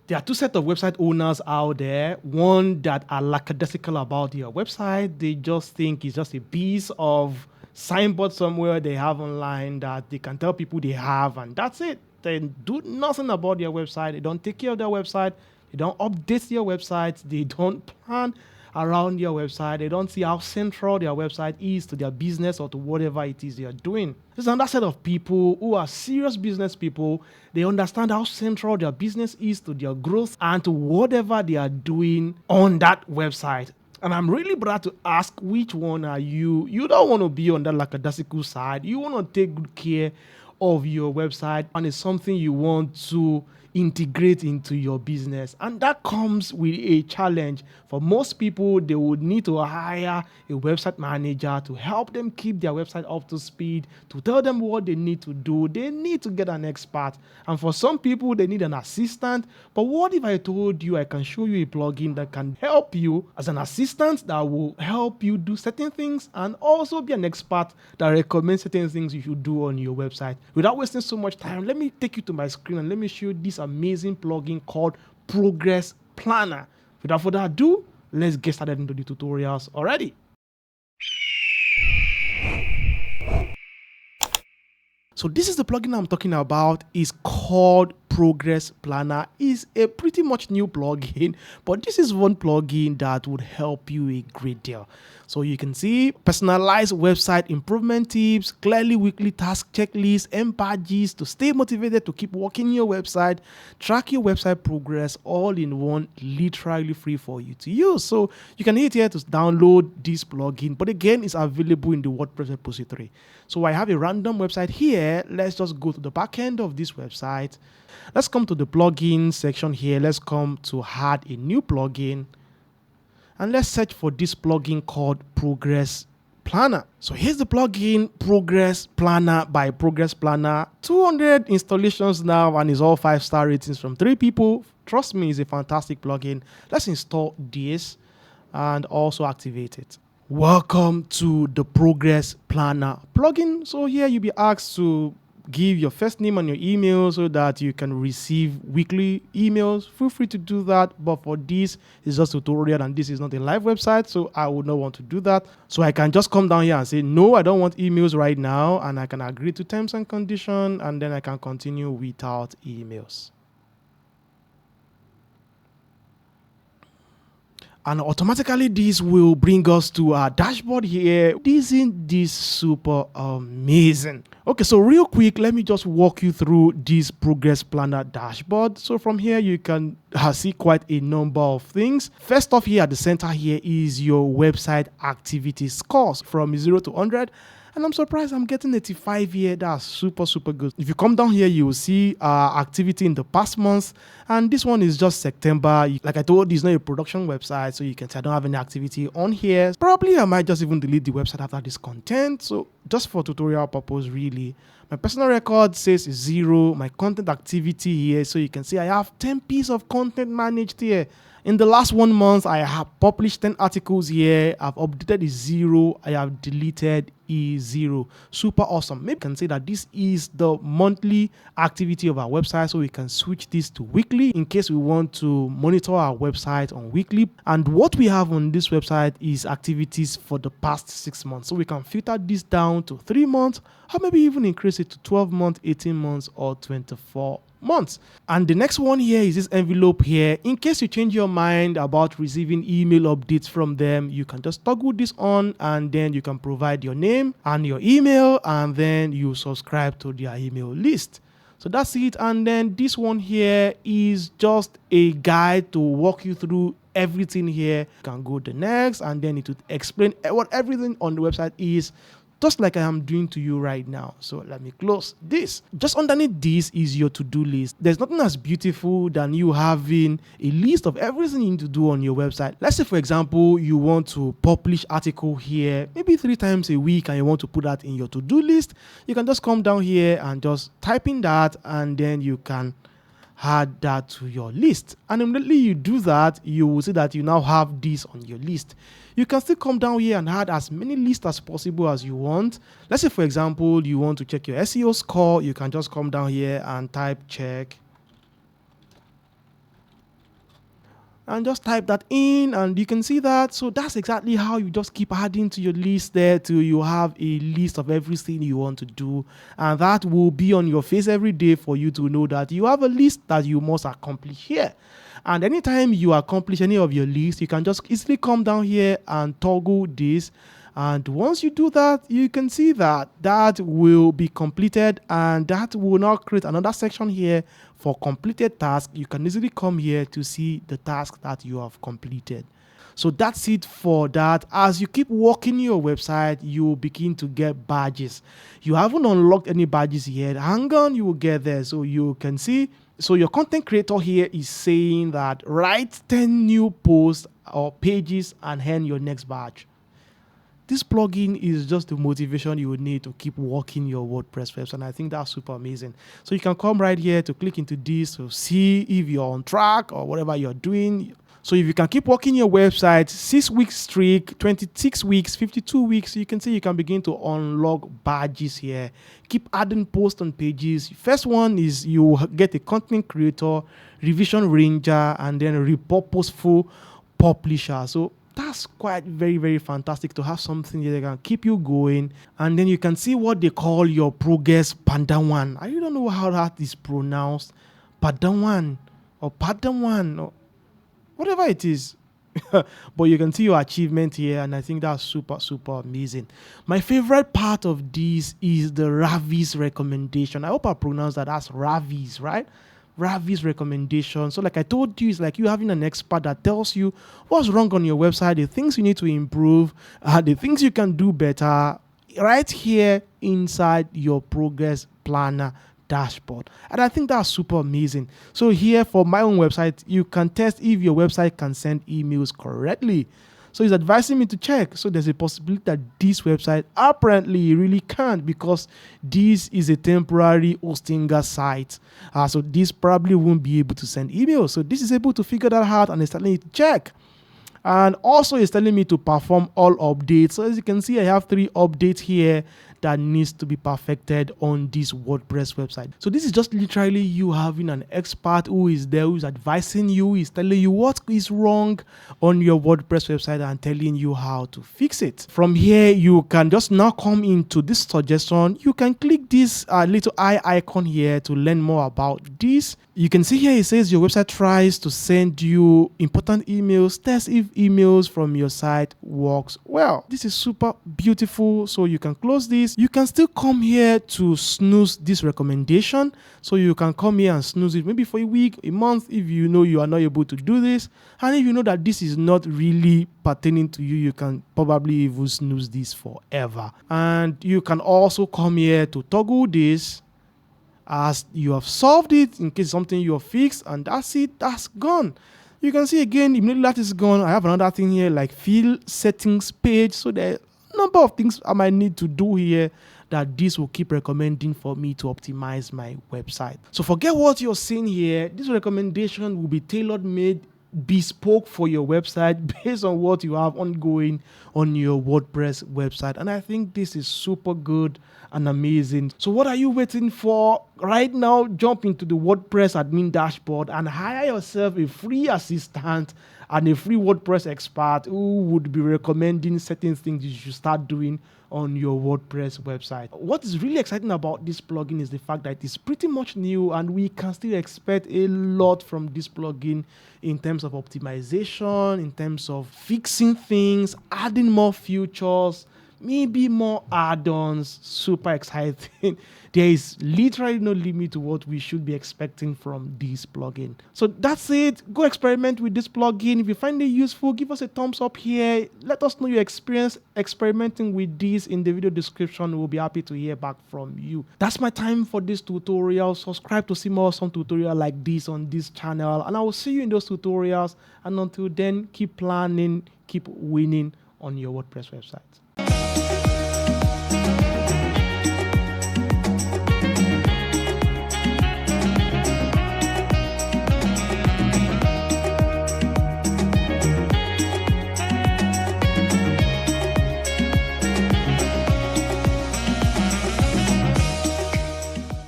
There are two sets of website owners out there. One that are lackadaisical about their website. They just think it's just a piece of signboard somewhere they have online that they can tell people they have, and that's it. They do nothing about their website. They don't take care of their website. They don't update their website. They don't plan around their website. They don't see how central their website is to their business or to whatever it is they are doing. There's another set of people who are serious business people. They understand how central their business is to their growth and to whatever they are doing on that website. And I'm really glad to ask, which one are you? You don't want to be on that lackadaisical side. You want to take good care of your website, and it's something you want to integrate into your business. And that comes with a challenge. For most people, they would need to hire a website manager to help them keep their website up to speed, to tell them what they need to do. They need to get an expert. And for some people, they need an assistant. But what if I told you I can show you a plugin that can help you as an assistant, that will help you do certain things and also be an expert that recommends certain things you should do on your website? Without wasting so much time, let me take you to my screen and let me show you this amazing plugin called Progress Planner. Without further ado, let's get started into the tutorials already. So this is the plugin I'm talking about. It's called Progress Planner. It's a pretty much new plugin, but this is one plugin that would help you a great deal. So you can see personalized website improvement tips, clearly weekly task checklists, and badges to stay motivated to keep working your website, track your website progress, all in one, literally free for you to use. So you can hit here to download this plugin, but again, it's available in the WordPress repository. So I have a random website here. Let's just go to the back end of this website. Let's come to the plugin section here. Let's come to add a new plugin. And let's search for this plugin called Progress Planner. So here's the plugin, Progress Planner by Progress Planner. 200 installations now, and it's all 5-star ratings from 3 people. Trust me, it's a fantastic plugin. Let's install this and also activate it. Welcome to the Progress Planner plugin. So here you'll be asked to give your first name and your email so that you can receive weekly emails. Feel free to do that, but for this, it's just a tutorial and this is not a live website, so I would not want to do that. So I can just come down here and say, no, I don't want emails right now, and I can agree to terms and conditions, and then I can continue without emails. And automatically this will bring us to our dashboard here. Isn't this super amazing? Okay, so real quick, let me just walk you through this Progress Planner dashboard. So from here, you can see quite a number of things. First off, here at the center here is your website activity scores from 0 to 100. And I'm surprised I'm getting 85 here. That's super, super good. If you come down here, you will see activity in the past month. And this one is just September. Like I told you, it's not a production website, so you can say I don't have any activity on here. Probably I might just even delete the website after this content. So just for tutorial purpose, really. My personal record says 0. My content activity here, so you can see I have 10 pieces of content managed here. In the last 1 month, I have published 10 articles here. I've updated is 0. I have deleted is 0. Super awesome. Maybe you can say that this is the monthly activity of our website, so we can switch this to weekly in case we want to monitor our website on weekly. And what we have on this website is activities for the past 6 months. So we can filter this down to 3 months, or maybe even increase it to 12 months, 18 months, or 24 months. And the next one here is this envelope here. In case you change your mind about receiving email updates from them, you can just toggle this on, and then you can provide your name and your email, and then you subscribe to their email list. So that's it. And then this one here is just a guide to walk you through everything here. You can go to next, and then it will explain what everything on the website is, just like I am doing to you right now. So let me close this. Just underneath this is your to-do list. There's nothing as beautiful than you having a list of everything you need to do on your website. Let's say, for example, you want to publish article here, maybe 3 times a week, and you want to put that in your to-do list. You can just come down here and just type in that, and then you can add that to your list. And immediately you do that, you will see that you now have this on your list. You can still come down here and add as many lists as possible as you want. Let's say, for example, you want to check your SEO score. You can just come down here and type check and just type that in, and you can see that. So that's exactly how you just keep adding to your list there till you have a list of everything you want to do, and that will be on your face every day for you to know that you have a list that you must accomplish here. And anytime you accomplish any of your lists, you can just easily come down here and toggle this. And once you do that, you can see that that will be completed, and that will now create another section here for completed tasks. You can easily come here to see the task that you have completed. So that's it for that. As you keep working your website, you will begin to get badges. You haven't unlocked any badges yet. Hang on, you will get there. So you can see, so your content creator here is saying that write 10 new posts or pages and earn your next badge. This plugin is just the motivation you would need to keep working your WordPress website, and I think that's super amazing. So you can come right here to click into this to see if you're on track or whatever you're doing. So if you can keep working your website, 6 weeks streak, 26 weeks, 52 weeks, you can see you can begin to unlock badges here. Keep adding posts on pages. First one is you get a content creator, revision ranger, and then a repurposeful publisher. So that's quite very fantastic to have something that can keep you going. And then you can see what they call your progress Padawan. I don't know how that is pronounced. Padawan or Padawan or whatever it is. But you can see your achievement here, and I think that's super amazing. My favorite part of this is the Ravi's recommendation. I hope I pronounced that as Ravi's, right? Ravi's recommendation. So like I told you, it's like you having an expert that tells you what's wrong on your website, the things you need to improve, the things you can do better, right here inside your progress planner dashboard. And I think that's super amazing. So here for my own website, you can test if your website can send emails correctly. So he's advising me to check. So there's a possibility that this website apparently really can't, because this is a temporary Hostinger site. So this probably won't be able to send emails. So this is able to figure that out, and it's telling me to check. And also it's telling me to perform all updates. So as you can see, I have 3 updates here that needs to be perfected on this WordPress website. So this is just literally you having an expert who is there, who is advising you, is telling you what is wrong on your WordPress website and telling you how to fix it. From here, you can just now come into this suggestion. You can click this little eye icon here to learn more about this. You can see here it says your website tries to send you important emails. Test if emails from your site works well. This is super beautiful. So you can close this. You can still come here to snooze this recommendation. So you can come here and snooze it maybe for a week, a month, if you know you are not able to do this. And if you know that this is not really pertaining to you, you can probably even snooze this forever. And you can also come here to toggle this as you have solved it in case something you have fixed, and that's it, that's gone. You can see again, immediately that is gone. I have another thing here like field settings page. So there are a number of things I might need to do here that this will keep recommending for me to optimize my website. So forget what you're seeing here. This recommendation will be tailor made, bespoke for your website based on what you have ongoing on your WordPress website. And I think this is super good and amazing. So what are you waiting for? Right now, jump into the WordPress admin dashboard and hire yourself a free assistant and a free WordPress expert who would be recommending certain things you should start doing on your WordPress website. What is really exciting about this plugin is the fact that it's pretty much new, and we can still expect a lot from this plugin in terms of optimization, in terms of fixing things, adding more features, maybe more add-ons. Super exciting. There is literally no limit to what we should be expecting from this plugin. So that's it. Go experiment with this plugin. If you find it useful, give us a thumbs up here. Let us know your experience experimenting with this in the video description. We'll be happy to hear back from you. That's my time for this tutorial. Subscribe to see more awesome tutorials like this on this channel, and I will see you in those tutorials. And until then, keep planning, keep winning on your WordPress website.